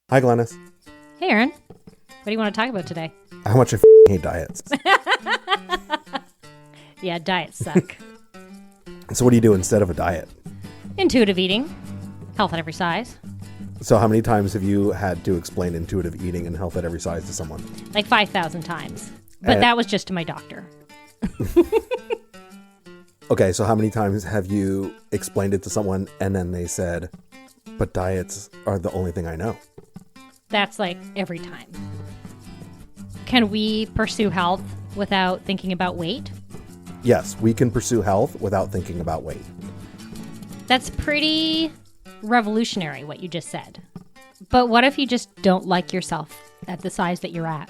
Hi, Glenys. Hey, Aaron. What do you want to talk about today? How much I hate diets. Yeah, diets suck. So what do you do instead of a diet? Intuitive eating, health at every size. So how many times have you had to explain intuitive eating and health at every size to someone? Like 5,000 times. But that was just to my doctor. Okay, so how many times have you explained it to someone and then they said, but diets are the only thing I know? That's like every time. Can we pursue health without thinking about weight? Yes, we can pursue health without thinking about weight. That's pretty revolutionary, what you just said. But what if you just don't like yourself at the size that you're at?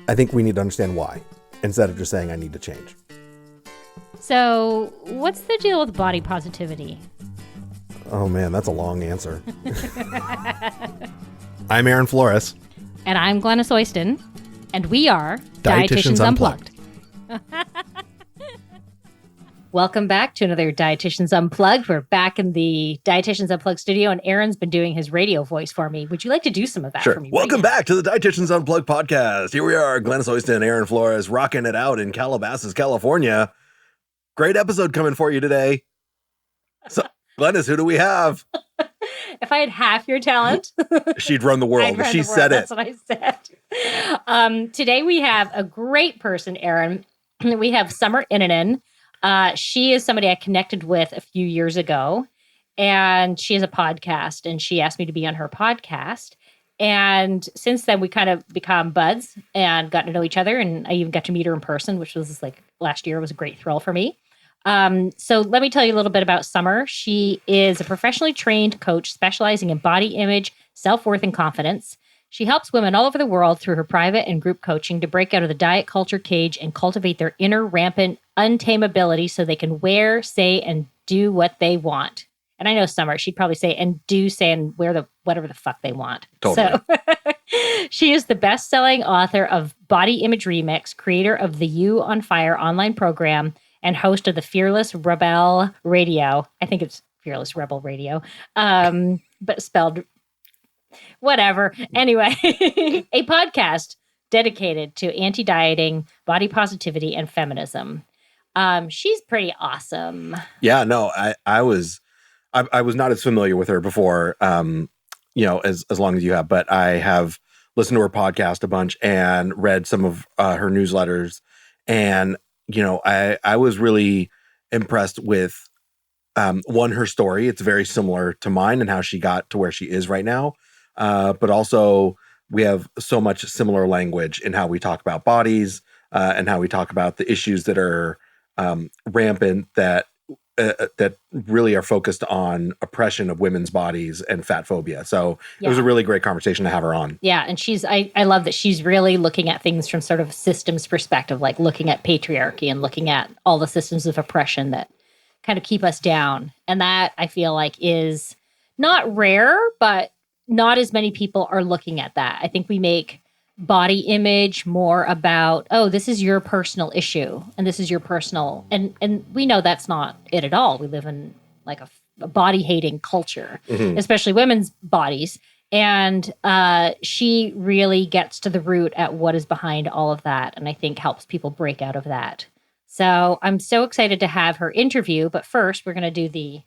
I think we need to understand why, instead of just saying I need to change. So what's the deal with body positivity? Oh man, that's a long answer. I'm Aaron Flores. And I'm Glenys Oyston. And we are Dietitians Unplugged. Welcome back to another Dietitians Unplugged. We're back in the Dietitians Unplugged studio, and Aaron's been doing his radio voice for me. Would you like to do some of that for me? Welcome back to the Dietitians Unplugged podcast. Here we are, Glenys Oyston, Aaron Flores, rocking it out in Calabasas, California. Great episode coming for you today. So, Glenys, who do we have? If I had half your talent, she'd run the world. She said it. That's what I said. Today we have a great person, Aaron. We have Summer Innanen. She is somebody I connected with a few years ago, and she has a podcast, and she asked me to be on her podcast. And since then, we kind of become buds and got to know each other, and I even got to meet her in person, which was like last year. It was a great thrill for me. So let me tell you a little bit about Summer. She is a professionally trained coach specializing in body image, self-worth, and confidence. She helps women all over the world through her private and group coaching to break out of the diet culture cage and cultivate their inner rampant untameability so they can wear, say, and do what they want. And I know Summer, she'd probably say, and do, say, and wear whatever the fuck they want. Totally. So she is the best-selling author of Body Image Remix, creator of the You on Fire online program, and host of the Fearless Rebelle Radio. I think it's Fearless Rebelle Radio, but spelled whatever. Anyway, a podcast dedicated to anti-dieting, body positivity, and feminism. She's pretty awesome. Yeah, no, I was not as familiar with her before, as long as you have, but I have listened to her podcast a bunch and read some of her newsletters. And, I was really impressed with, one, her story. It's very similar to mine and how she got to where she is right now. But also we have so much similar language in how we talk about bodies and how we talk about the issues that are rampant that really are focused on oppression of women's bodies and fatphobia. So It was a really great conversation to have her on. Yeah. And I love that she's really looking at things from sort of systems perspective, like looking at patriarchy and looking at all the systems of oppression that kind of keep us down. And that I feel like is not rare, but not as many people are looking at that. I think we make body image more about, oh, this is your personal issue and this is your personal, and we know that's not it at all. We live in like a body hating culture, especially women's bodies. And she really gets to the root at what is behind all of that. And I think helps people break out of that. So I'm so excited to have her interview. But first we're going to do the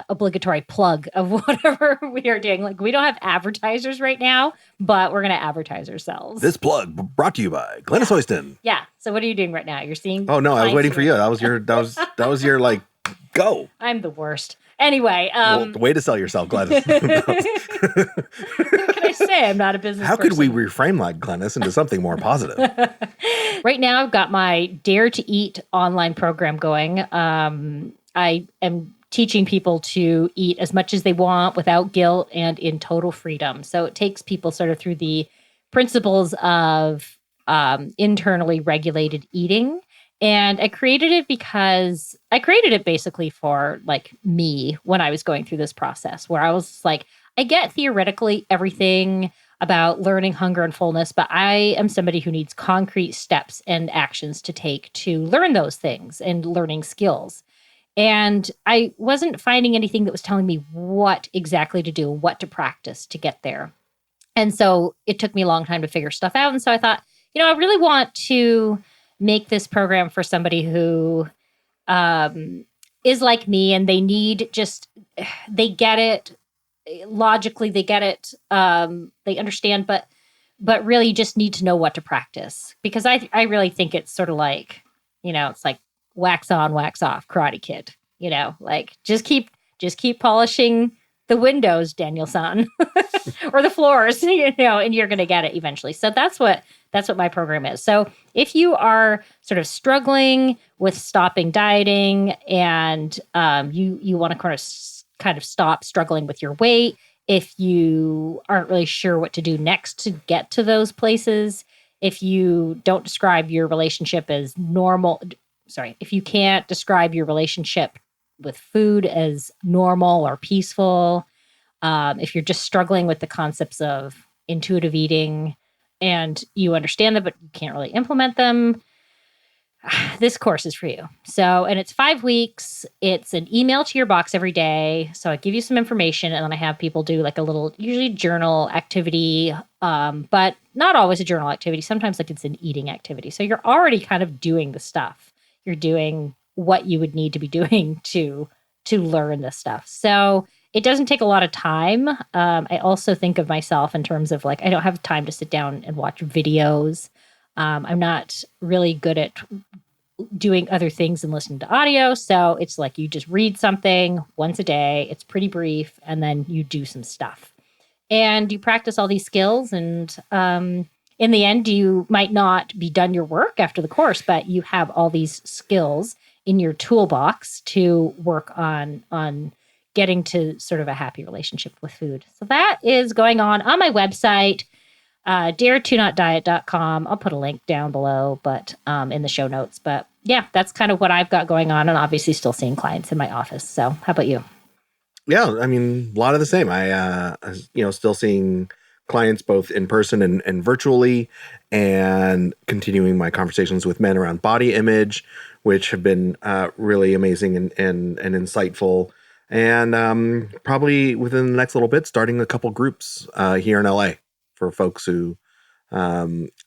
obligatory plug of whatever we are doing. Like, we don't have advertisers right now, but we're going to advertise ourselves. This plug brought to you by Glenys Oyston. Yeah. So what are you doing right now? You're seeing. Oh no, I was waiting for you. That was your like go. I'm the worst. Anyway, the way to sell yourself, Glenys. What can I say? I'm not a business How person. could we reframe like Glenys into something more positive? Right now, I've got my Dare to Eat online program going. I am teaching people to eat as much as they want without guilt and in total freedom. So it takes people sort of through the principles of internally regulated eating. And I created it basically for like me when I was going through this process, where I was like, I get theoretically everything about learning hunger and fullness, but I am somebody who needs concrete steps and actions to take to learn those things and learning skills. And I wasn't finding anything that was telling me what exactly to do, what to practice to get there. And so it took me a long time to figure stuff out. And so I thought, I really want to make this program for somebody who is like me, and they get it logically, they get it, they understand, but really just need to know what to practice, because I really think it's sort of like, it's like wax on, wax off, Karate Kid, like just keep polishing the windows, Daniel-san, or the floors, and you're going to get it eventually. So that's what my program is. So if you are sort of struggling with stopping dieting, and you want to kind of stop struggling with your weight, if you aren't really sure what to do next to get to those places, if you don't describe your relationship as normal, if you can't describe your relationship with food as normal or peaceful, if you're just struggling with the concepts of intuitive eating and you understand them, but you can't really implement them, this course is for you. So, and it's 5 weeks. It's an email to your box every day. So I give you some information, and then I have people do like a little, usually journal activity, but not always a journal activity. Sometimes like it's an eating activity. So you're already kind of doing the stuff. You're doing what you would need to be doing to learn this stuff. So it doesn't take a lot of time. I also think of myself in terms of like, I don't have time to sit down and watch videos. I'm not really good at doing other things than listening to audio. So it's like you just read something once a day. It's pretty brief, and then you do some stuff. And you practice all these skills. And in the end, you might not be done your work after the course, but you have all these skills in your toolbox to work on getting to sort of a happy relationship with food. So that is going on my website, daretonotdiet.com. I'll put a link down below, but in the show notes. But yeah, that's kind of what I've got going on, and obviously still seeing clients in my office. So how about you? Yeah, I mean, a lot of the same. Still seeing clients both in person and virtually, and continuing my conversations with men around body image, which have been really amazing and insightful. And probably within the next little bit, starting a couple groups here in LA for folks who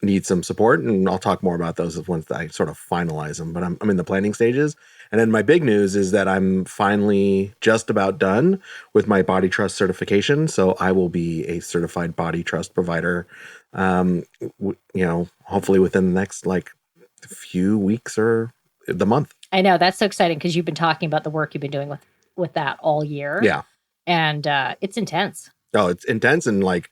need some support. And I'll talk more about those once I sort of finalize them, but I'm in the planning stages. And then my big news is that I'm finally just about done with my Body Trust certification. So I will be a certified Body Trust provider, hopefully within the next like few weeks or the month. I know, that's so exciting, because you've been talking about the work you've been doing with that all year. Yeah. And it's intense. Oh, it's intense, and like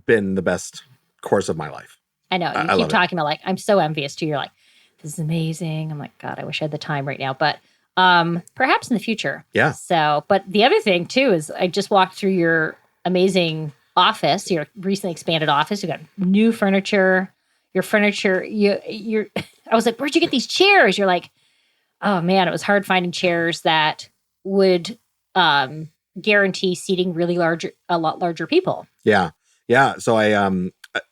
been the best course of my life. I know. You keep talking about like, I'm so envious too. You're like, this is amazing. I'm like, God, I wish I had the time right now, but perhaps in the future. Yeah. So, but the other thing too is I just walked through your amazing office, your recently expanded office. You got new furniture. Your furniture, you're. I was like, where'd you get these chairs? You're like, oh man, it was hard finding chairs that would guarantee seating a lot larger people. Yeah. Yeah. So I,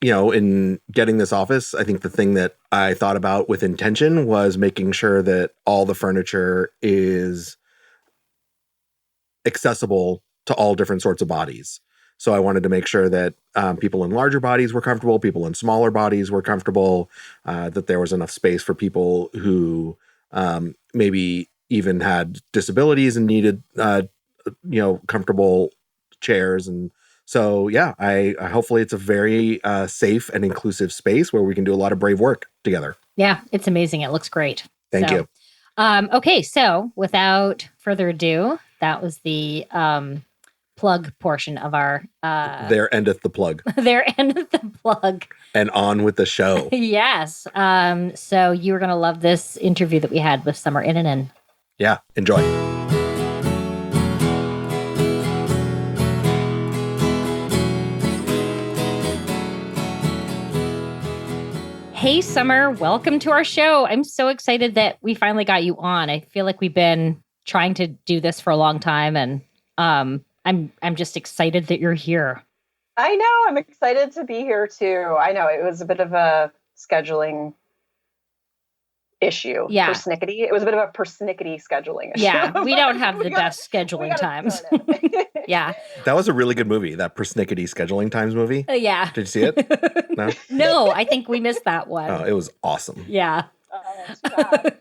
in getting this office, I think the thing that I thought about with intention was making sure that all the furniture is accessible to all different sorts of bodies. So I wanted to make sure that people in larger bodies were comfortable, people in smaller bodies were comfortable, that there was enough space for people who maybe even had disabilities and needed, comfortable chairs. And so, yeah, I hopefully it's a very safe and inclusive space where we can do a lot of brave work together. Yeah, it's amazing. It looks great. Thank you. Okay, so without further ado, that was the plug portion of our... There endeth the plug. There endeth the plug. And on with the show. Yes. So you were going to love this interview that we had with Summer Innanen. Yeah, enjoy. Hey, Summer, welcome to our show. I'm so excited that we finally got you on. I feel like we've been trying to do this for a long time, and I'm just excited that you're here. I know. I'm excited to be here too. I know it was a bit of a scheduling issue. Yeah. Persnickety. It was a bit of a persnickety scheduling issue. Yeah. We don't have the best scheduling times. Yeah. That was a really good movie, that persnickety scheduling times movie. Yeah. Did you see it? No? No, I think we missed that one. Oh, it was awesome. Yeah. Oh, too bad.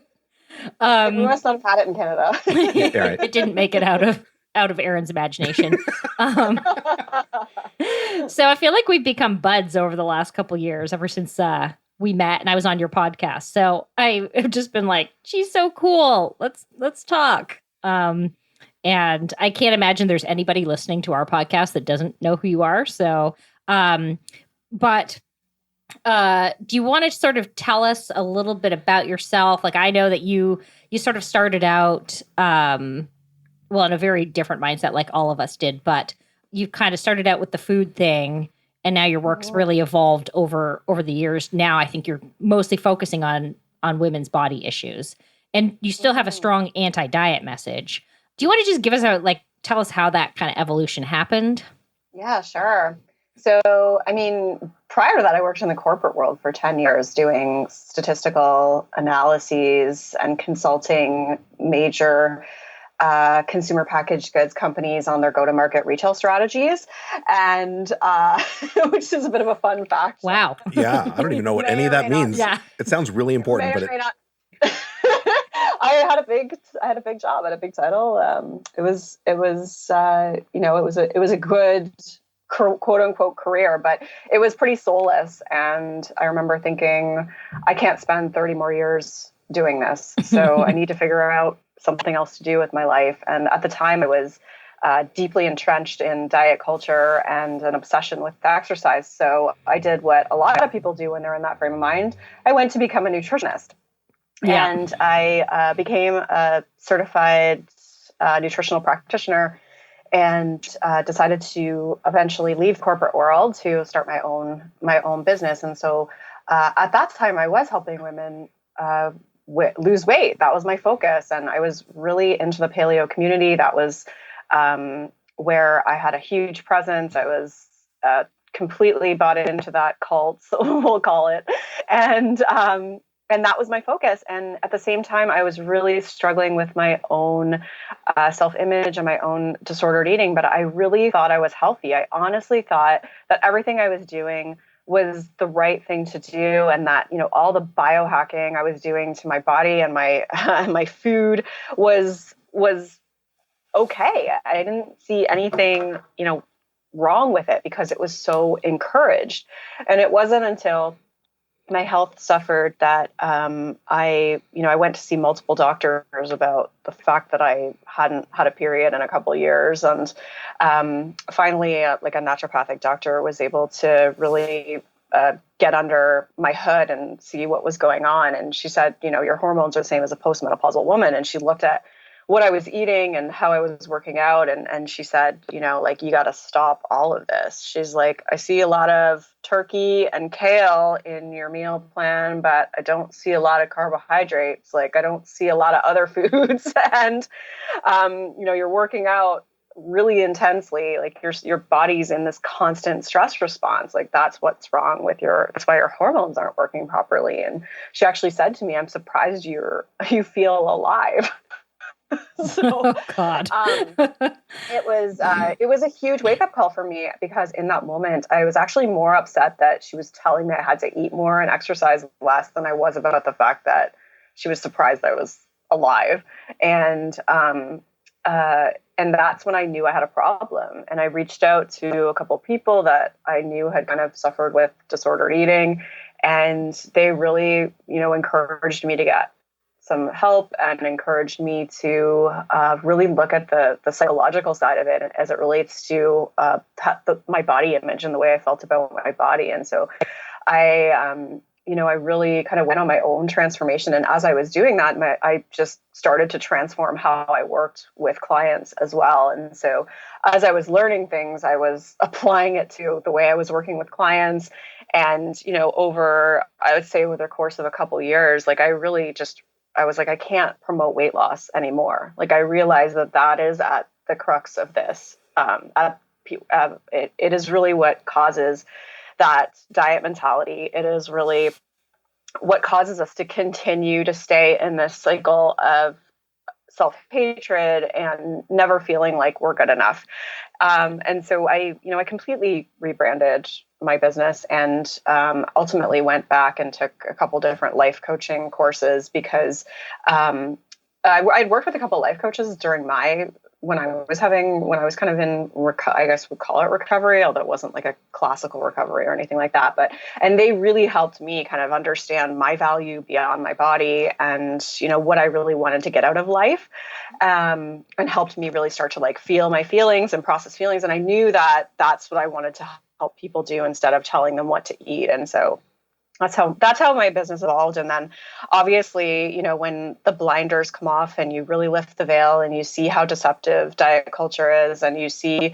We must not have had it in Canada. Yeah, right. It didn't make it out of Erin's imagination. So I feel like we've become buds over the last couple years, ever since we met and I was on your podcast. So I've just been like, she's so cool. Let's talk. And I can't imagine there's anybody listening to our podcast that doesn't know who you are. So, but do you want to sort of tell us a little bit about yourself? Like, I know that you sort of started out, in a very different mindset, like all of us did, but you kind of started out with the food thing, and now your work's really evolved over the years. Now I think you're mostly focusing on women's body issues, and you still have a strong anti-diet message. Do you want to just give us tell us how that kind of evolution happened? Yeah, sure. So, I mean, prior to that, I worked in the corporate world for 10 years doing statistical analyses and consulting major consumer packaged goods companies on their go-to-market retail strategies, and which is a bit of a fun fact. Wow. Yeah, I don't even know what any of that means. Yeah. It sounds really important, but I had a big job, I had a big title. It was a good quote unquote career, but it was pretty soulless. And I remember thinking, I can't spend 30 more years doing this. So I need to figure out something else to do with my life. And at the time I was deeply entrenched in diet culture and an obsession with exercise. So I did what a lot of people do when they're in that frame of mind. I went to become a nutritionist. Yeah. And I became a certified nutritional practitioner, and decided to eventually leave the corporate world to start my own business. And so at that time, I was helping women lose weight. That was my focus, and I was really into the paleo community. That was where I had a huge presence. I was completely bought into that cult, we'll call it, and that was my focus. And at the same time, I was really struggling with my own self-image and my own disordered eating, but I really thought I was healthy. I honestly thought that everything I was doing was the right thing to do, and that, all the biohacking I was doing to my body and my my food was okay. I didn't see anything, wrong with it, because it was so encouraged. And it wasn't until my health suffered that I went to see multiple doctors about the fact that I hadn't had a period in a couple of years. And finally, a naturopathic doctor was able to really get under my hood and see what was going on. And she said, your hormones are the same as a postmenopausal woman. And she looked at what I was eating and how I was working out. And she said, you got to stop all of this. She's like, I see a lot of turkey and kale in your meal plan, but I don't see a lot of carbohydrates. I don't see a lot of other foods. And, you're working out really intensely. Your body's in this constant stress response. That's what's wrong with that's why your hormones aren't working properly. And she actually said to me, I'm surprised you feel alive. So, oh God. it was a huge wake up call for me, because in that moment I was actually more upset that she was telling me I had to eat more and exercise less than I was about the fact that she was surprised I was alive. And that's when I knew I had a problem. And I reached out to a couple of people that I knew had kind of suffered with disordered eating, and they really, encouraged me to get some help and encouraged me to really look at the psychological side of it as it relates to my body image and the way I felt about my body. And so I really kind of went on my own transformation. And as I was doing that, I just started to transform how I worked with clients as well. And so as I was learning things, I was applying it to the way I was working with clients. And, I would say over the course of a couple of years, I was like, I can't promote weight loss anymore. I realized that is at the crux of this. It is really what causes that diet mentality. It is really what causes us to continue to stay in this cycle of self-hatred and never feeling like we're good enough. And so I completely rebranded my business and ultimately went back and took a couple different life coaching courses because I'd worked with a couple life coaches during when I was kind of in, I guess we'd call it recovery, although it wasn't like a classical recovery or anything like that. And they really helped me kind of understand my value beyond my body and, what I really wanted to get out of life, and helped me really start to like feel my feelings and process feelings. And I knew that that's what I wanted to help people do instead of telling them what to eat. And so that's how my business evolved. And then obviously, when the blinders come off and you really lift the veil and you see how deceptive diet culture is, and you see,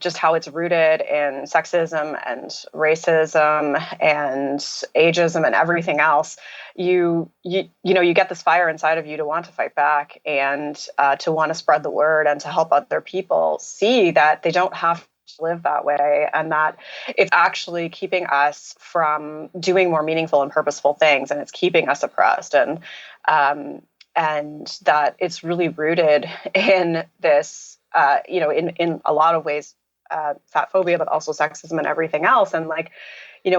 just how it's rooted in sexism and racism and ageism and everything else, you get this fire inside of you to want to fight back and to want to spread the word and to help other people see that they don't have to live that way, and that it's actually keeping us from doing more meaningful and purposeful things, and it's keeping us oppressed, and that it's really rooted in this, in a lot of ways, fatphobia, but also sexism and everything else, and we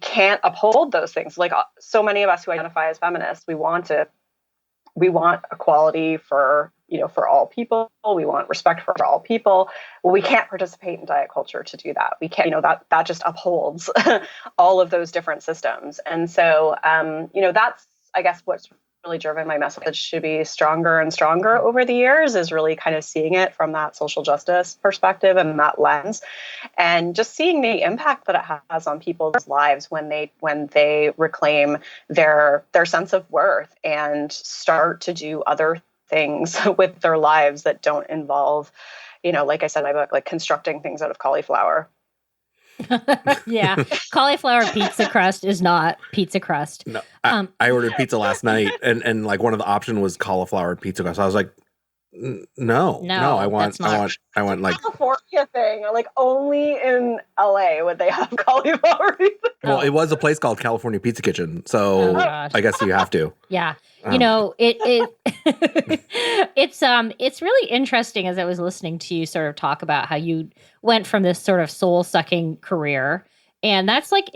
can't uphold those things. Like so many of us who identify as feminists, we want equality for all people. We want respect for all people. Well, we can't participate in diet culture to do that. We can't, that just upholds all of those different systems. And so, that's, I guess, what's really driven my message to be stronger and stronger over the years, is really kind of seeing it from that social justice perspective and that lens, and just seeing the impact that it has on people's lives when they reclaim their sense of worth and start to do other things with their lives that don't involve, like I said in my book, like constructing things out of cauliflower. Yeah. Cauliflower pizza crust is not pizza crust. No, I ordered pizza last night and like one of the options was cauliflower pizza crust. I was like, no, I want like California thing. Like only in LA would they have cauliflower pizza. Well, it was a place called California Pizza Kitchen, so I guess you have to. Yeah. It's really interesting as I was listening to you sort of talk about how you went from this sort of soul-sucking career. And that's like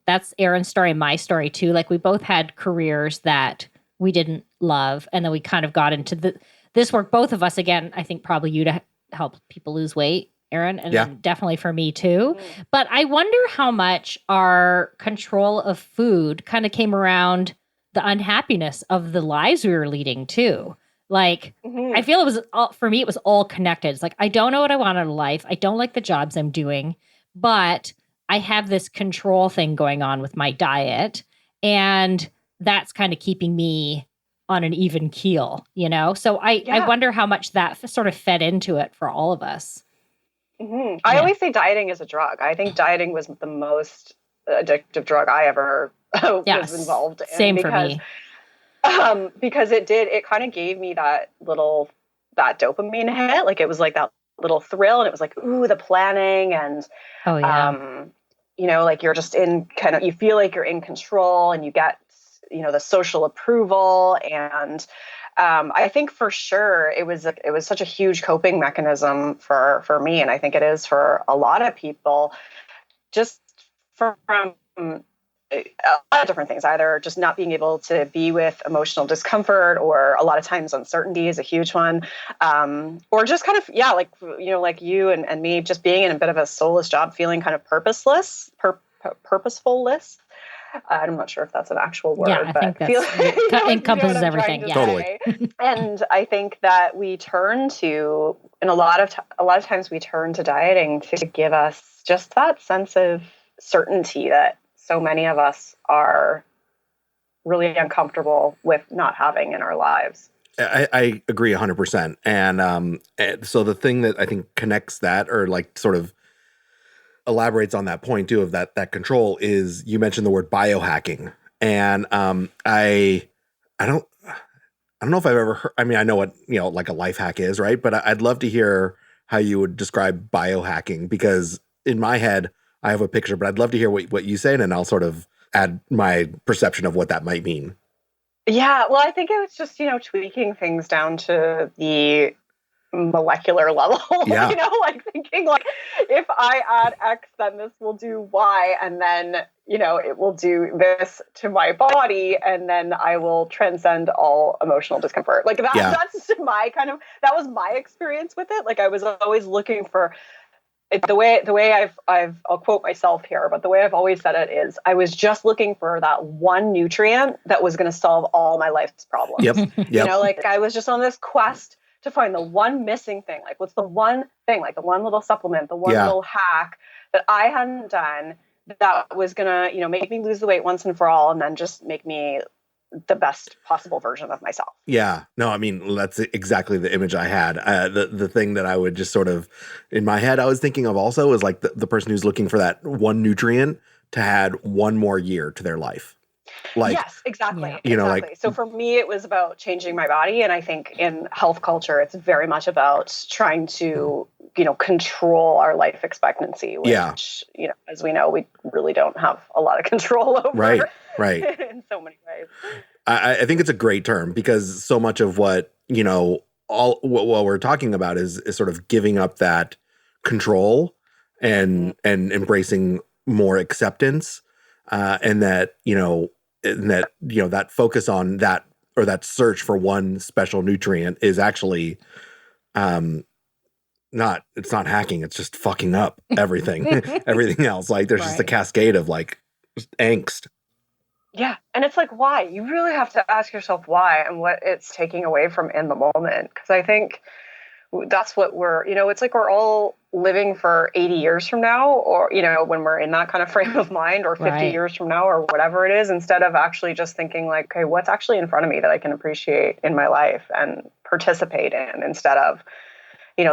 that's Erin's story and my story too. Like we both had careers that we didn't love. And then we kind of got into this work, both of us, again, I think probably you to help people lose weight, Erin, and then definitely for me too. But I wonder how much our control of food kind of came around the unhappiness of the lives we were leading too. Like, I feel it was for me, it was all connected. It's like, I don't know what I want out of life. I don't like the jobs I'm doing, but I have this control thing going on with my diet. And that's kind of keeping me on an even keel, So I wonder how much that sort of fed into it for all of us. I always say dieting is a drug. I think dieting was the most addictive drug I ever was involved in. Same for me. Because it kind of gave me that dopamine hit. Like it was like that little thrill, and it was like, ooh, the planning, and like you're just in you feel like you're in control, and you get the social approval, and I think for sure it was such a huge coping mechanism for me, and I think it is for a lot of people, just from a lot of different things, either just not being able to be with emotional discomfort, or a lot of times uncertainty is a huge one, or just kind of like you and me, just being in a bit of a soulless job, feeling kind of purposeless. I'm not sure if that's an actual word. Yeah, I think that encompasses everything. Yeah, totally. And I think that we turn to, and a lot of times we turn to dieting to give us just that sense of certainty that so many of us are really uncomfortable with not having in our lives. I agree 100%. And so the thing that I think connects that, or like sort of elaborates on that point too, of that control, is you mentioned the word biohacking. And I don't know if I've ever heard, I mean, I know what, like a life hack is, right? But I'd love to hear how you would describe biohacking, because in my head, I have a picture, but I'd love to hear what you say, and then I'll sort of add my perception of what that might mean. Yeah, well, I think it was just, tweaking things down to the molecular level, Yeah. like thinking like, if I add X, then this will do Y, and then, it will do this to my body, and then I will transcend all emotional discomfort. Like that, that's that was my experience with it. Like I was always looking for it, the way I'll quote myself here, but the way I've always said it is I was just looking for that one nutrient that was going to solve all my life's problems. Yep. Like I was just on this quest to find the one missing thing. Like what's the one thing, like the one little supplement, the one little hack that I hadn't done that was going to, make me lose the weight once and for all, and then just make me the best possible version of myself. Yeah, no, I mean, that's exactly the image I had. The thing that I would just sort of, in my head, I was thinking of also is like the person who's looking for that one nutrient to add one more year to their life. Like, yes, exactly. You know, exactly. So for me, it was about changing my body. And I think in health culture, it's very much about trying to, control our life expectancy, which, as we know, we really don't have a lot of control over. Right. In so many ways. I think it's a great term because so much of what, what we're talking about is sort of giving up that control and embracing more acceptance, and that, that focus on that, or that search for one special nutrient is actually it's not hacking, it's just fucking up everything else. Like there's just a cascade of like angst. Yeah. And it's like, why? You really have to ask yourself why and what it's taking away from in the moment. Because I think that's what we're, it's like we're all living for 80 years from now, or, when we're in that kind of frame of mind, or 50 years from now, or whatever it is, instead of actually just thinking like, okay, what's actually in front of me that I can appreciate in my life and participate in, instead of,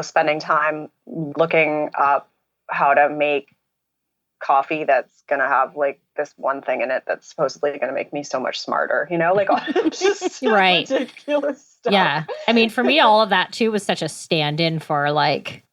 spending time looking up how to make coffee that's going to have like this one thing in it that's supposedly going to make me so much smarter, like just ridiculous stuff. Yeah. I mean, for me, all of that too was such a stand-in for like,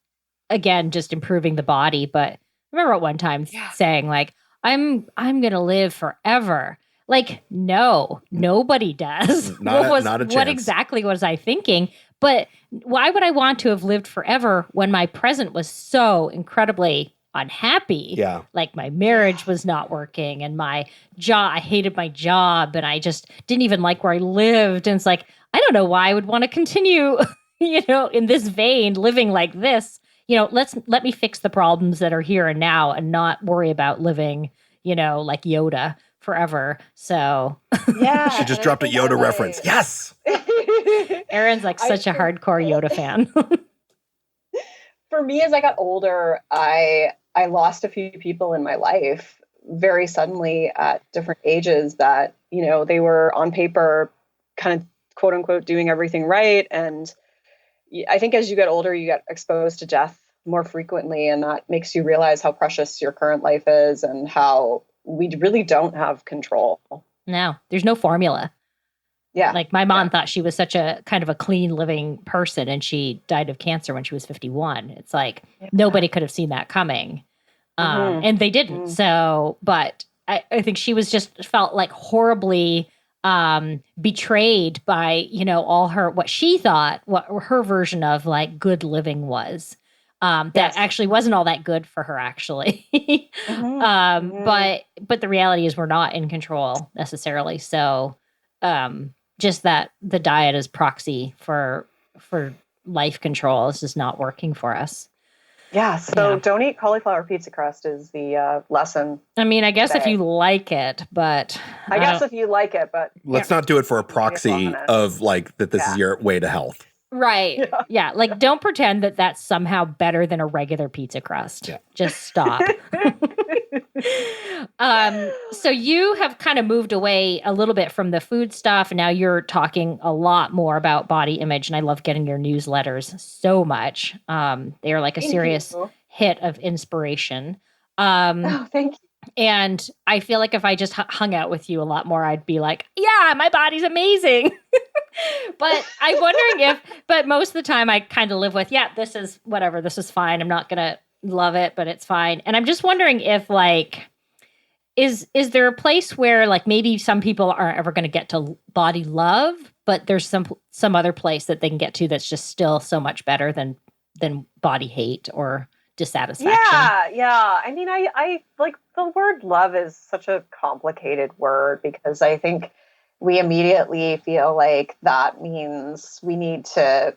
again, just improving the body. But I remember at one time saying like, I'm going to live forever. Like, no, nobody does. Not a chance. What exactly was I thinking? But why would I want to have lived forever when my present was so incredibly unhappy? Yeah. Like my marriage was not working, and my job, I hated my job, and I just didn't even like where I lived. And it's like, I don't know why I would want to continue, in this vein, living like this. Let me fix the problems that are here and now and not worry about living, like Yoda forever. So yeah, she just dropped a Yoda reference. Yes. Erin's like such a hardcore Yoda fan. For me, as I got older, I lost a few people in my life very suddenly at different ages that, they were on paper kind of quote unquote doing everything right. And I think as you get older, you get exposed to death more frequently, and that makes you realize how precious your current life is and how we really don't have control. No, there's no formula. Yeah. Like my mom thought she was such a kind of a clean living person, and she died of cancer when she was 51. It's like nobody could have seen that coming. And they didn't. So, but I think she was just felt like horribly betrayed by, all what she thought, what her version of like good living was. That actually wasn't all that good for her, actually. But the reality is we're not in control necessarily. So just that the diet as proxy for life control is just not working for us. Yeah. So don't eat cauliflower pizza crust is the lesson. I mean, I guess today. If you like it, but I guess if you like it, but let's not do it for a proxy of like that. This is your way to health. Right. Yeah. Like, don't pretend that that's somehow better than a regular pizza crust. Yeah. Just stop. So you have kind of moved away a little bit from the food stuff. And now you're talking a lot more about body image. And I love getting your newsletters so much. They are like a serious hit of inspiration. Thank you. And I feel like if I just hung out with you a lot more, I'd be like, yeah, my body's amazing. But I'm wondering but most of the time I kind of live with, this is whatever, this is fine. I'm not going to love it, but it's fine. And I'm just wondering if like, is there a place where like maybe some people aren't ever going to get to body love, but there's some other place that they can get to that's just still so much better than body hate or dissatisfaction? Yeah. I mean, I like the word love is such a complicated word because I think we immediately feel like that means we need to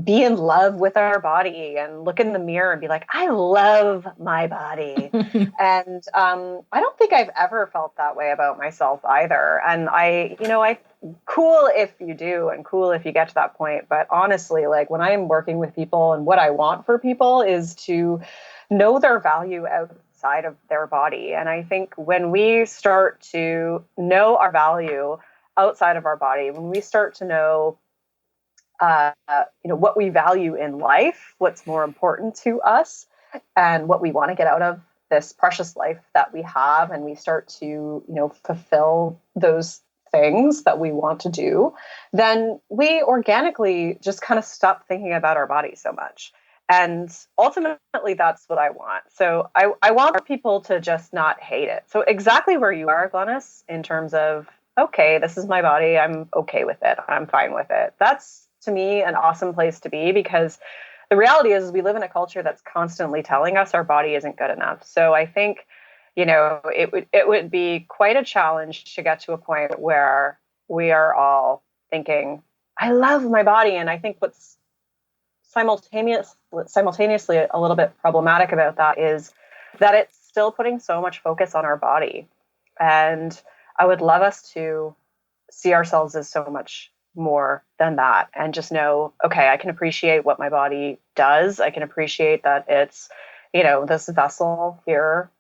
be in love with our body and look in the mirror and be like, I love my body. And I don't think I've ever felt that way about myself either. And I cool if you do and cool if you get to that point. But honestly, like when I'm working with people and what I want for people is to know their value outside of their body. And I think when we start to know our value outside of our body, when we start to know what we value in life, what's more important to us, and what we want to get out of this precious life that we have, and we start to, fulfill those things that we want to do, then we organically just kind of stop thinking about our body so much. And ultimately, that's what I want. So I want people to just not hate it. So exactly where you are, Glenys, in terms of, okay, this is my body. I'm okay with it. I'm fine with it. That's, to me, an awesome place to be, because the reality is we live in a culture that's constantly telling us our body isn't good enough. So I think, it would be quite a challenge to get to a point where we are all thinking, I love my body. And I think what's simultaneously a little bit problematic about that is that it's still putting so much focus on our body. And I would love us to see ourselves as so much more than that and just know, okay, I can appreciate what my body does. I can appreciate that it's, this vessel here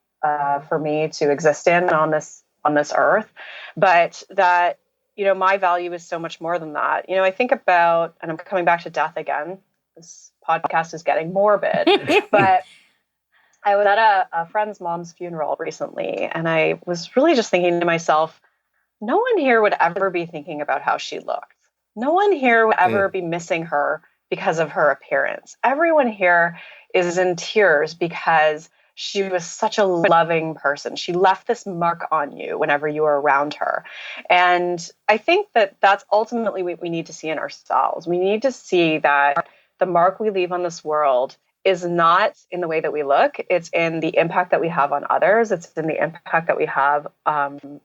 for me to exist in on this earth, but that, my value is so much more than that. I think about, and I'm coming back to death again, this podcast is getting morbid, but I was at a friend's mom's funeral recently, and I was really just thinking to myself, no one here would ever be thinking about how she looked. No one here would ever be missing her because of her appearance. Everyone here is in tears because she was such a loving person. She left this mark on you whenever you were around her. And I think that that's ultimately what we need to see in ourselves. We need to see that the mark we leave on this world is not in the way that we look. It's in the impact that we have on others. It's in the impact that we have, on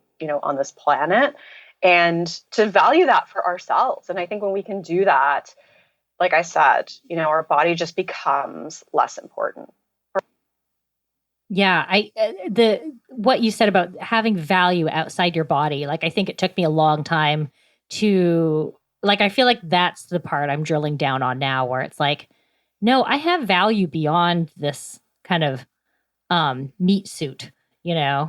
this planet. And to value that for ourselves. And I think when we can do that, like I said, our body just becomes less important. Yeah, what you said about having value outside your body, like I think it took me a long time to, like, I feel like that's the part I'm drilling down on now, where it's like, no, I have value beyond this kind of meat suit, Yeah.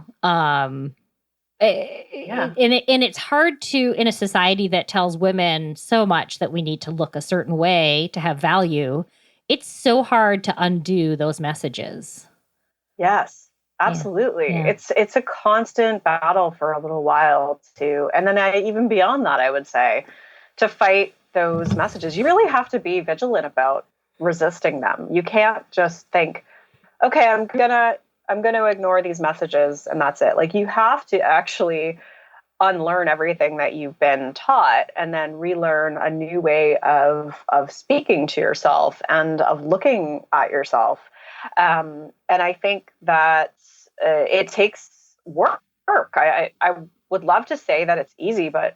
And it's hard to, in a society that tells women so much that we need to look a certain way to have value, it's so hard to undo those messages. Yes, absolutely. Yeah. It's a constant battle for a little while too. And then even beyond that, I would say, to fight those messages, you really have to be vigilant about resisting them. You can't just think, okay, I'm gonna ignore these messages and that's it. Like, you have to actually unlearn everything that you've been taught and then relearn a new way of speaking to yourself and of looking at yourself. And I think that it takes work. I would love to say that it's easy, but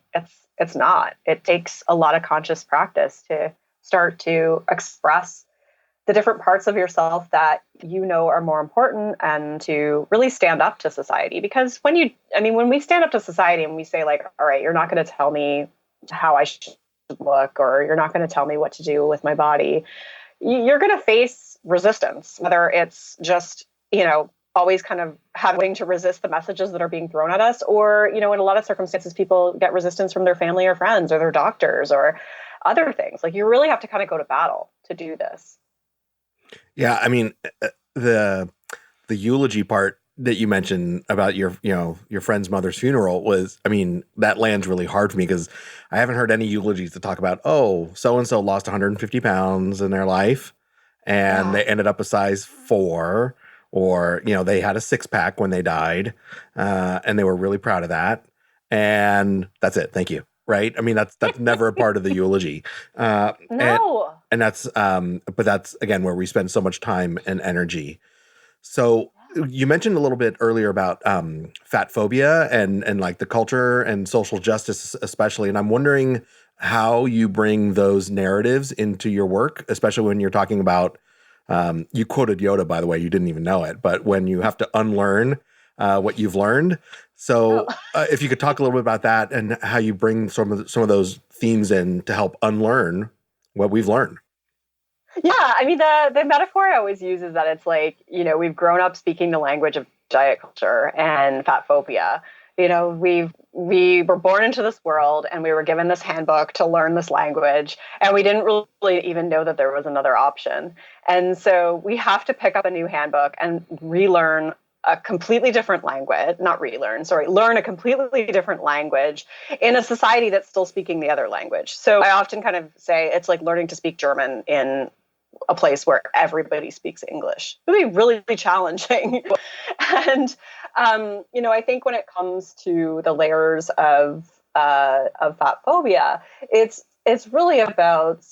it's not. It takes a lot of conscious practice to start to express the different parts of yourself that are more important, and to really stand up to society. Because when we stand up to society and we say, like, all right, you're not going to tell me how I should look, or you're not going to tell me what to do with my body, you're going to face resistance, whether it's just, always kind of having to resist the messages that are being thrown at us, or, in a lot of circumstances, people get resistance from their family or friends or their doctors or other things. Like, you really have to kind of go to battle to do this. Yeah, I mean, the eulogy part that you mentioned about your friend's mother's funeral was, I mean, that lands really hard for me, because I haven't heard any eulogies to talk about, oh, so-and-so lost 150 pounds in their life and they ended up a size 4, or, they had a six pack when they died, and they were really proud of that. And that's it. Thank you. Right. I mean, that's never a part of the eulogy. No. And that's, but that's again, where we spend so much time and energy. So you mentioned a little bit earlier about fatphobia and like the culture and social justice especially. And I'm wondering how you bring those narratives into your work, especially when you're talking about, you quoted Yoda, by the way, you didn't even know it, but when you have to unlearn what you've learned. So if you could talk a little bit about that and how you bring some of those themes in to help unlearn what we've learned. Yeah, I mean, the metaphor I always use is that it's like, we've grown up speaking the language of diet culture and fatphobia. We were born into this world and we were given this handbook to learn this language, and we didn't really even know that there was another option. And so we have to pick up a new handbook and relearn a completely different language, learn a completely different language in a society that's still speaking the other language. So I often kind of say it's like learning to speak German in a place where everybody speaks English. It would be really challenging. And, I think when it comes to the layers of fatphobia, it's really about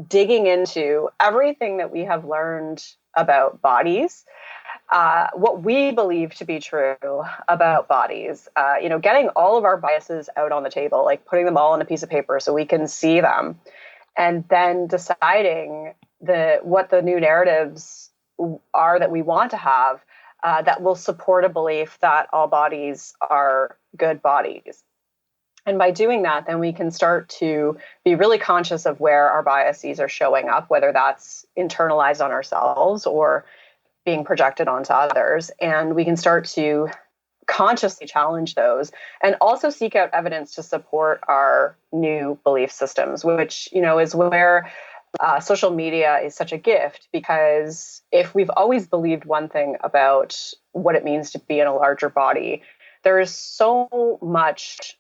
digging into everything that we have learned about bodies, what we believe to be true about bodies, getting all of our biases out on the table, like putting them all on a piece of paper so we can see them, and then deciding what the new narratives are that we want to have that will support a belief that all bodies are good bodies. And by doing that, then we can start to be really conscious of where our biases are showing up, whether that's internalized on ourselves or being projected onto others. And we can start to consciously challenge those and also seek out evidence to support our new belief systems, which, is where social media is such a gift, because if we've always believed one thing about what it means to be in a larger body, there is so much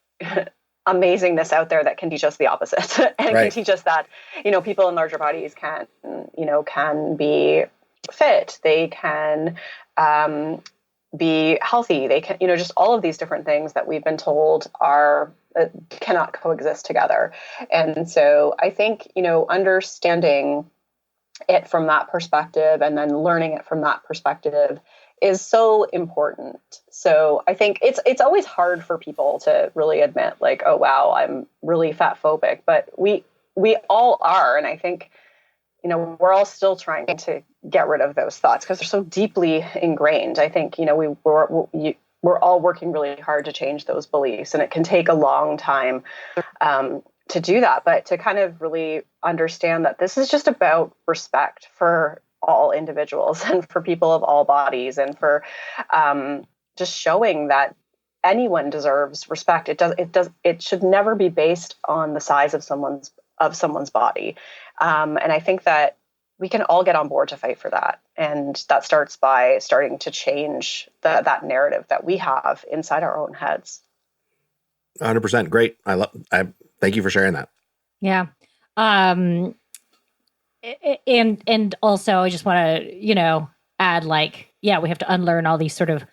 amazingness out there that can teach us the opposite and Right. can teach us that, people in larger bodies can be fit, they can be healthy, they can, just all of these different things that we've been told are cannot coexist together. And so I think, understanding it from that perspective and then learning it from that perspective is so important. So I think it's always hard for people to really admit, like, oh wow, I'm really fatphobic, but we all are. And I think, we're all still trying to get rid of those thoughts because they're so deeply ingrained. I think, we're all working really hard to change those beliefs, and it can take a long time to do that, but to kind of really understand that this is just about respect for all individuals and for people of all bodies, and for just showing that anyone deserves respect. It should never be based on the size of someone's body. And I think that we can all get on board to fight for that. And that starts by starting to change that narrative that we have inside our own heads. 100%. Great. I thank you for sharing that. Yeah. And also I just want to, add, like, yeah, we have to unlearn all these sort of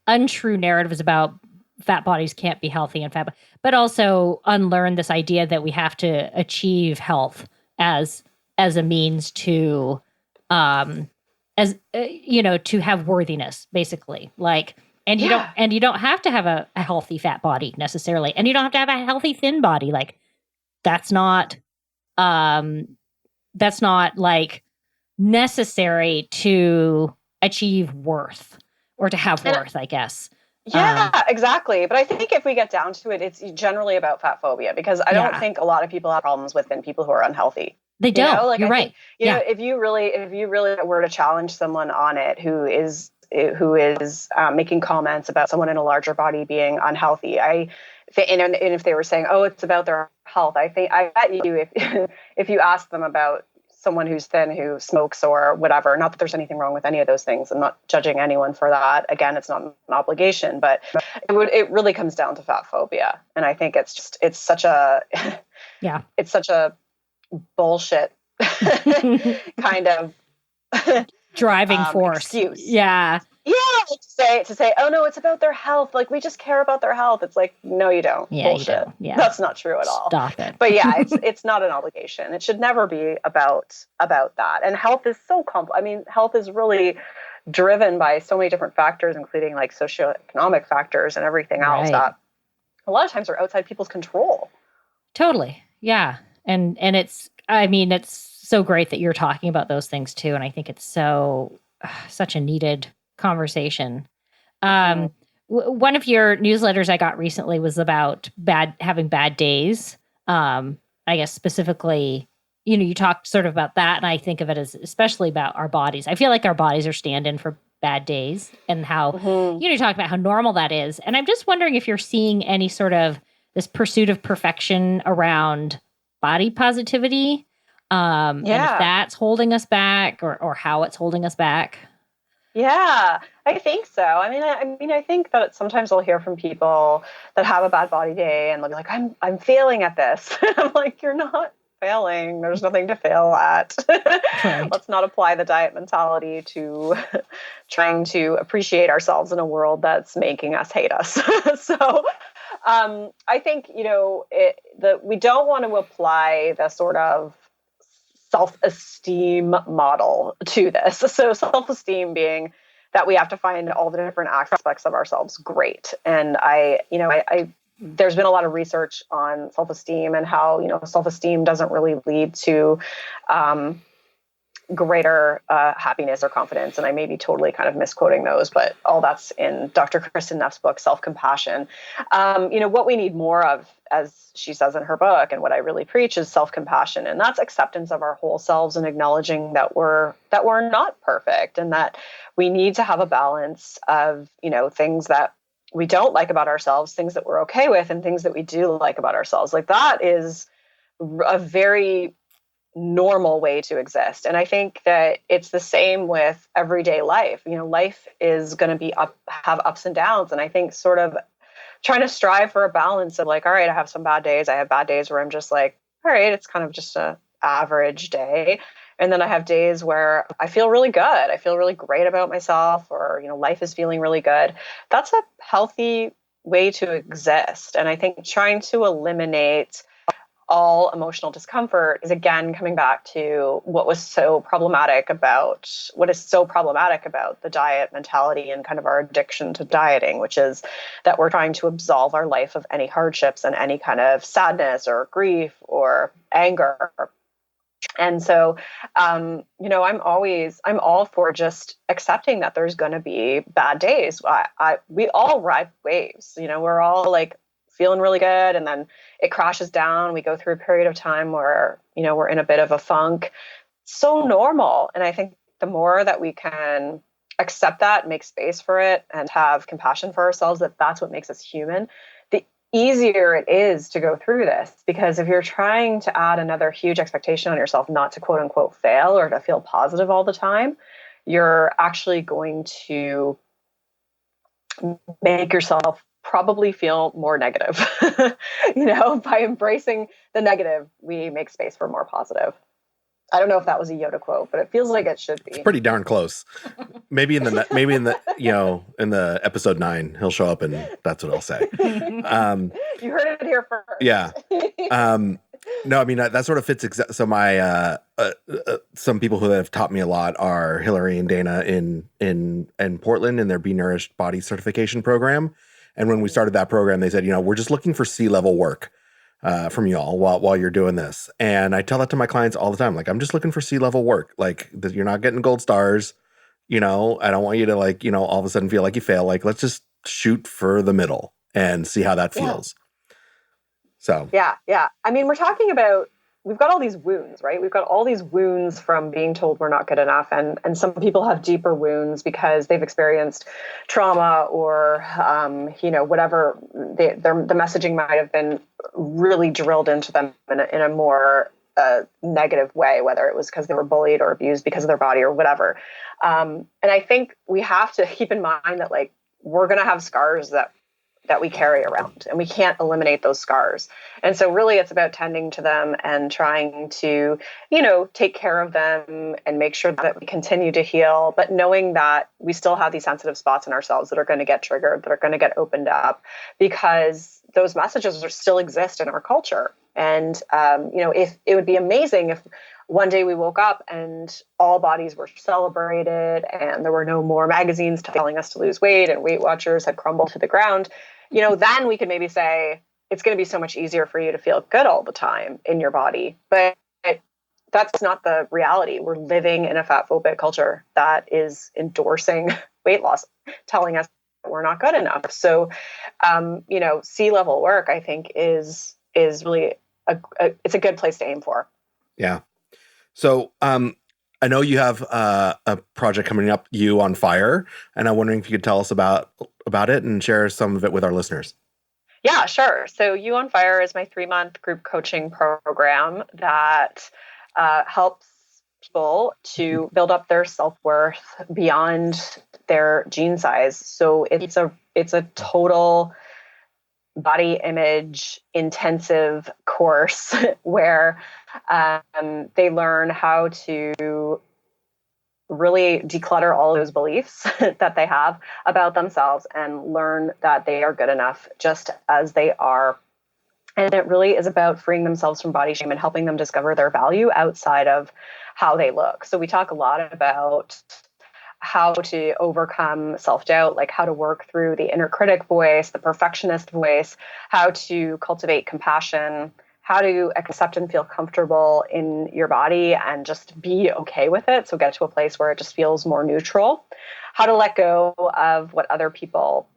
untrue narratives about fat bodies can't be healthy and fat, but also unlearn this idea that we have to achieve health as a means to, to have worthiness, basically. Like, and you don't have to have a healthy fat body necessarily. And you don't have to have a healthy thin body. Like, that's not like necessary to achieve worth or to have worth, I guess. Yeah, exactly. But I think if we get down to it, it's generally about fatphobia, because I don't think a lot of people have problems with thin people who are unhealthy. They don't. You're right. Know, if you really were to challenge someone on it who is making comments about someone in a larger body being unhealthy, and if they were saying, oh, it's about their health, I bet you if you ask them about someone who's thin, who smokes or whatever, not that there's anything wrong with any of those things, I'm not judging anyone for that. Again, it's not an obligation, but it really comes down to fatphobia. And I think it's such a bullshit kind of driving force. Excuse. Yeah. Yeah, to say, oh no, it's about their health. Like, we just care about their health. It's like, no, you don't. Yeah, Bullshit. you don't. Yeah. That's not true at all. Stop it. But yeah, it's not an obligation. It should never be about that. And health is so complex. I mean, health is really driven by so many different factors, including like socioeconomic factors and everything else that a lot of times are outside people's control. Totally. Yeah. And it's, I mean, it's so great that you're talking about those things too. And I think it's such a needed conversation. One of your newsletters I got recently was about having bad days. I guess specifically, you talked sort of about that. And I think of it as especially about our bodies. I feel like our bodies are stand-in for bad days and how, you talk about how normal that is. And I'm just wondering if you're seeing any sort of this pursuit of perfection around body positivity. And if that's holding us back or how it's holding us back. Yeah, I think so. I mean, I think that sometimes I'll hear from people that have a bad body day and they'll be like, I'm failing at this. I'm like, you're not failing. There's nothing to fail at. Right. Let's not apply the diet mentality to trying to appreciate ourselves in a world that's making us hate us. So I think, we don't want to apply the sort of self-esteem model to this. So self-esteem being that we have to find all the different aspects of ourselves great. And there's been a lot of research on self-esteem and how, self-esteem doesn't really lead to greater happiness or confidence. And I may be totally kind of misquoting those, but all that's in Dr. Kristen Neff's book, Self-Compassion. What we need more of, as she says in her book, and what I really preach, is self-compassion. And that's acceptance of our whole selves and acknowledging that we're not perfect and that we need to have a balance of, things that we don't like about ourselves, things that we're okay with, and things that we do like about ourselves. Like, that is a very normal way to exist. And I think that it's the same with everyday life. Life is going to have ups and downs. And I think sort of trying to strive for a balance of like, all right, I have some bad days. I have bad days where I'm just like, all right, it's kind of just an average day. And then I have days where I feel really good. I feel really great about myself, or, life is feeling really good. That's a healthy way to exist. And I think trying to eliminate all emotional discomfort is, again, coming back to what is so problematic about the diet mentality and kind of our addiction to dieting, which is that we're trying to absolve our life of any hardships and any kind of sadness or grief or anger. And so, I'm all for just accepting that there's going to be bad days. We all ride waves, we're all like feeling really good, and then it crashes down. We go through a period of time where, we're in a bit of a funk. So normal. And I think the more that we can accept that, make space for it, and have compassion for ourselves, that's what makes us human, the easier it is to go through this. Because if you're trying to add another huge expectation on yourself not to quote unquote fail or to feel positive all the time, you're actually going to make yourself probably feel more negative. By embracing the negative, we make space for more positive. I don't know if that was a Yoda quote, but it feels like it should be. It's pretty darn close. Maybe in the episode 9, he'll show up and that's what I'll say. You heard it here first. Yeah. No, I mean, that sort of fits. So my, some people who have taught me a lot are Hillary and Dana in Portland in their Be Nourished Body Certification program. And when we started that program, they said, we're just looking for C-level work from y'all while you're doing this. And I tell that to my clients all the time. Like, I'm just looking for C-level work. Like, you're not getting gold stars. I don't want you to all of a sudden feel like you fail. Like, let's just shoot for the middle and see how that feels. So. Yeah. I mean, we're talking about, we've got all these wounds, right? We've got all these wounds from being told we're not good enough. And some people have deeper wounds because they've experienced trauma or, whatever the messaging might have been really drilled into them in a more negative way, whether it was because they were bullied or abused because of their body or whatever. And I think we have to keep in mind that we're going to have scars that that we carry around, and we can't eliminate those scars. And so really it's about tending to them and trying to, take care of them and make sure that we continue to heal, but knowing that we still have these sensitive spots in ourselves that are going to get triggered, that are going to get opened up, because those messages still exist in our culture. And, if it would be amazing if one day we woke up and all bodies were celebrated and there were no more magazines telling us to lose weight and Weight Watchers had crumbled to the ground, then we could maybe say it's going to be so much easier for you to feel good all the time in your body. But that's not the reality. We're living in a fatphobic culture that is endorsing weight loss, telling us we're not good enough. So, C-level work, I think, is really it's a good place to aim for. Yeah. So, I know you have a project coming up, You on Fire, and I'm wondering if you could tell us about it and share some of it with our listeners. Yeah, sure. So You on Fire is my 3-month group coaching program that helps people to build up their self-worth beyond their gene size. So it's a total body image intensive course where they learn how to really declutter all those beliefs that they have about themselves and learn that they are good enough just as they are. And it really is about freeing themselves from body shame and helping them discover their value outside of how they look. So we talk a lot about how to overcome self-doubt, like how to work through the inner critic voice, the perfectionist voice, how to cultivate compassion, how to accept and feel comfortable in your body and just be okay with it. So get to a place where it just feels more neutral, how to let go of what other people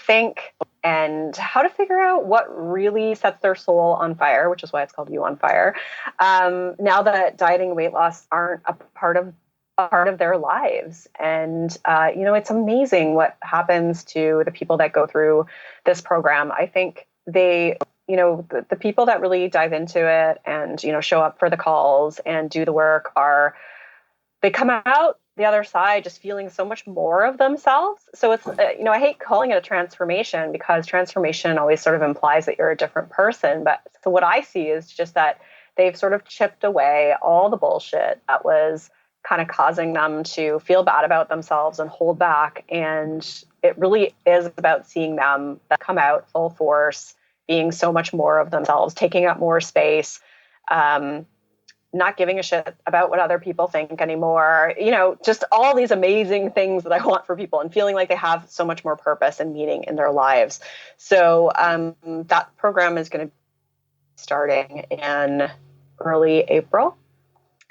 think, and how to figure out what really sets their soul on fire, which is why it's called You on Fire. Now that dieting and weight loss aren't a part of their lives. And, it's amazing what happens to the people that go through this program. I think the people that really dive into it and, show up for the calls and do the work they come out the other side just feeling so much more of themselves. So it's, I hate calling it a transformation because transformation always sort of implies that you're a different person. But so what I see is just that they've sort of chipped away all the bullshit that was kind of causing them to feel bad about themselves and hold back. And it really is about seeing them come out full force, being so much more of themselves, taking up more space, not giving a shit about what other people think anymore, just all these amazing things that I want for people and feeling like they have so much more purpose and meaning in their lives. So that program is going to be starting in early April.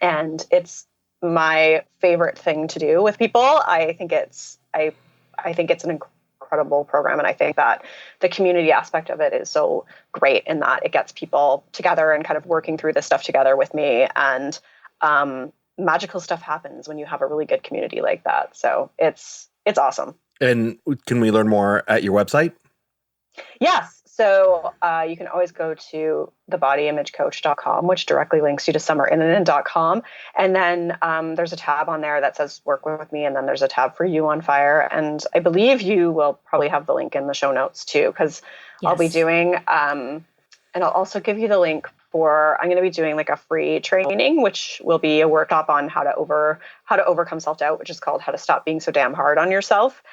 And it's my favorite thing to do with people. I think it's an incredible program. And I think that the community aspect of it is so great in that it gets people together and kind of working through this stuff together with me. And magical stuff happens when you have a really good community like that. So it's awesome. And can we learn more at your website? Yes. So you can always go to thebodyimagecoach.com, which directly links you to summerinnanen.com. And then there's a tab on there that says work with me. And then there's a tab for You on Fire. And I believe you will probably have the link in the show notes too, because yes. I'll be doing, and I'll also give you the link I'm going to be doing like a free training, which will be a workshop on how to overcome self-doubt, which is called How to Stop Being So Damn Hard on Yourself.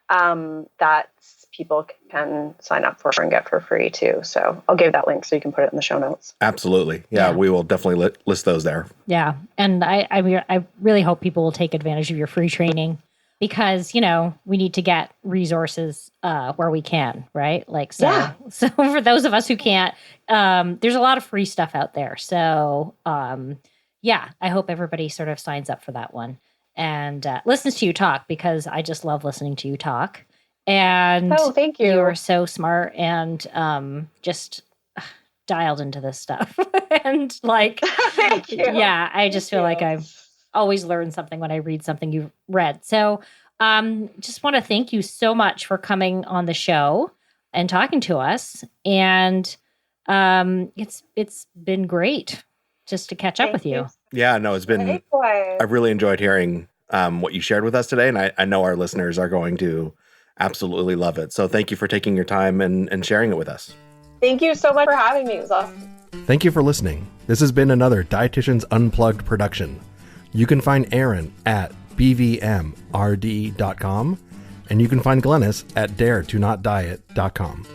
That people can sign up for and get for free too. So I'll give that link so you can put it in the show notes. Absolutely. Yeah. We will definitely list those there. Yeah. And I really hope people will take advantage of your free training because, we need to get resources where we can, right? Like, so for those of us who can't, there's a lot of free stuff out there. So, I hope everybody sort of signs up for that one and listens to you talk because I just love listening to you talk. And thank you. You are so smart and just dialed into this stuff. And like, thank you. Yeah, I just feel like I've always learned something when I read something you've read. So just want to thank you so much for coming on the show and talking to us. And it's been great just to catch up with you. Yeah, no, it's been, I've really enjoyed hearing what you shared with us today. And I know our listeners are going to absolutely love it. So thank you for taking your time and sharing it with us. Thank you so much for having me. It was awesome. Thank you for listening. This has been another Dietitians Unplugged production. You can find Aaron at bvmrd.com, and you can find Glenys at daretonotdiet.com.